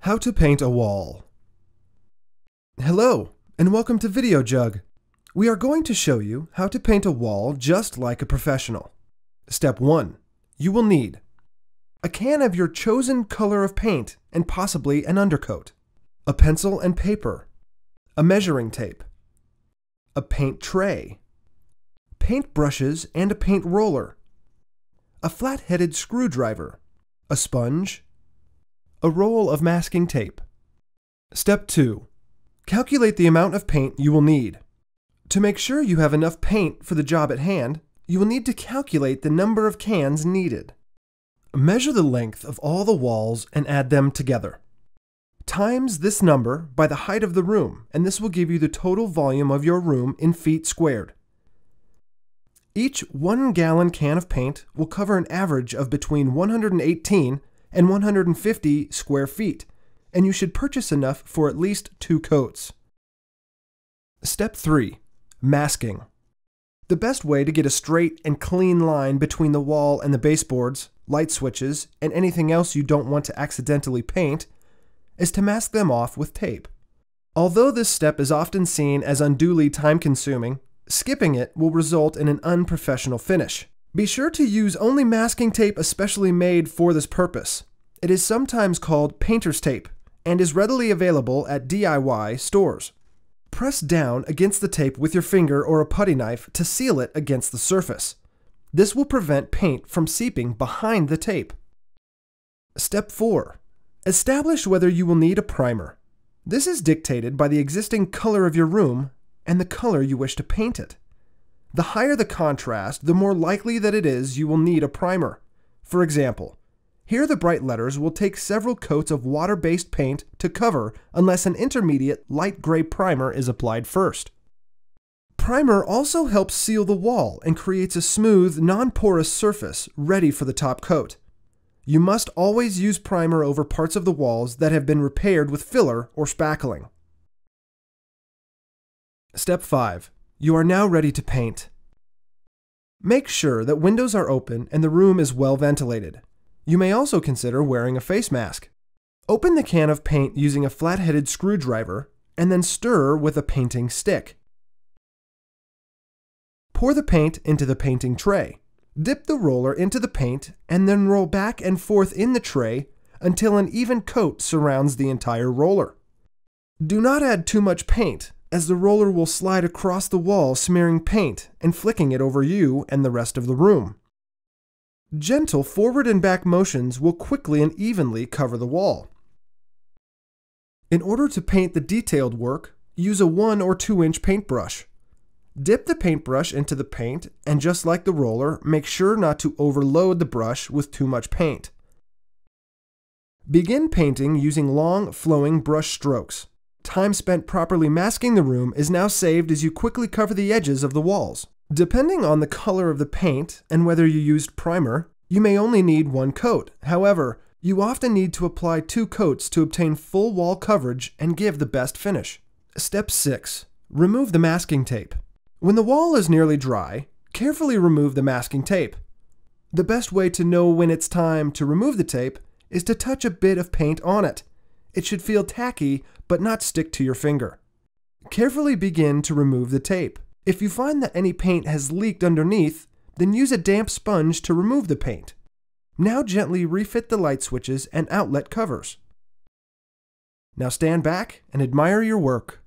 How to paint a wall. Hello, and welcome to Video Jug. We are going to show you how to paint a wall just like a professional. Step 1. You will need a can of your chosen color of paint and possibly an undercoat, a pencil and paper, a measuring tape, a paint tray, paint brushes and a paint roller, a flat-headed screwdriver, a sponge, a roll of masking tape. Step 2. Calculate the amount of paint you will need. To make sure you have enough paint for the job at hand, you will need to calculate the number of cans needed. Measure the length of all the walls and add them together. Times this number by the height of the room, and this will give you the total volume of your room in feet squared. Each 1 gallon can of paint will cover an average of between 118 and 150 square feet, and you should purchase enough for at least 2 coats. Step 3. Masking. The best way to get a straight and clean line between the wall and the baseboards, light switches, and anything else you don't want to accidentally paint is to mask them off with tape. Although this step is often seen as unduly time-consuming, skipping it will result in an unprofessional finish. Be sure to use only masking tape especially made for this purpose. It is sometimes called painter's tape and is readily available at DIY stores. Press down against the tape with your finger or a putty knife to seal it against the surface. This will prevent paint from seeping behind the tape. Step 4. Establish whether you will need a primer. This is dictated by the existing color of your room and the color you wish to paint it. The higher the contrast, the more likely that it is you will need a primer. For example, here the bright letters will take several coats of water-based paint to cover unless an intermediate light gray primer is applied first. Primer also helps seal the wall and creates a smooth, non-porous surface ready for the top coat. You must always use primer over parts of the walls that have been repaired with filler or spackling. Step 5. You are now ready to paint. Make sure that windows are open and the room is well ventilated. You may also consider wearing a face mask. Open the can of paint using a flat-headed screwdriver and then stir with a painting stick. Pour the paint into the painting tray. Dip the roller into the paint and then roll back and forth in the tray until an even coat surrounds the entire roller. Do not add too much paint, as the roller will slide across the wall smearing paint and flicking it over you and the rest of the room. Gentle forward and back motions will quickly and evenly cover the wall. In order to paint the detailed work, use a 1 or 2 inch paintbrush. Dip the paintbrush into the paint and just like the roller, make sure not to overload the brush with too much paint. Begin painting using long, flowing brush strokes. Time spent properly masking the room is now saved as you quickly cover the edges of the walls. Depending on the color of the paint and whether you used primer, you may only need 1 coat. However, you often need to apply 2 coats to obtain full wall coverage and give the best finish. Step 6. Remove the masking tape. When the wall is nearly dry, carefully remove the masking tape. The best way to know when it's time to remove the tape is to touch a bit of paint on it. It should feel tacky, but not stick to your finger. Carefully begin to remove the tape. If you find that any paint has leaked underneath, then use a damp sponge to remove the paint. Now gently refit the light switches and outlet covers. Now stand back and admire your work.